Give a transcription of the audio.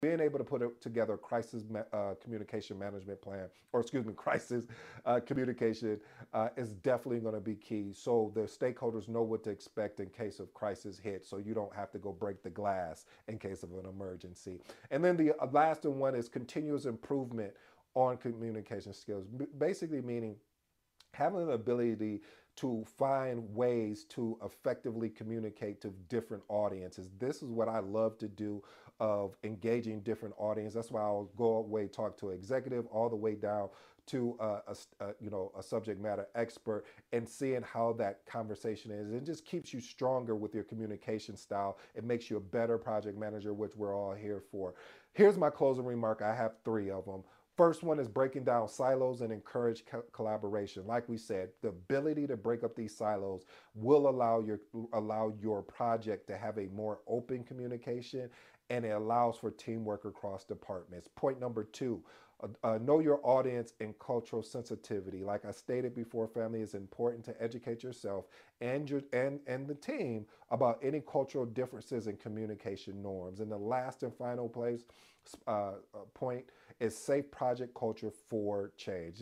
being able to put together a crisis communication management plan, or excuse me, crisis communication is definitely going to be key. So the stakeholders know what to expect in case of crisis hit, so you don't have to go break the glass in case of an emergency. And then the last one is continuous improvement on communication skills, basically meaning having the ability to find ways to effectively communicate to different audiences. This is what I love to do, of engaging different audiences. That's why I'll go away, talk to an executive, all the way down to a subject matter expert, and seeing how that conversation is. It just keeps you stronger with your communication style. It makes you a better project manager, which we're all here for. Here's my closing remark. I have three of them. First one is breaking down silos and encourage collaboration. Like we said, the ability to break up these silos will allow your project to have a more open communication, and it allows for teamwork across departments. Point number two, know your audience and cultural sensitivity. Like I stated before, family, is important to educate yourself and the team about any cultural differences in communication norms. And the last and final place point is safe project culture for change.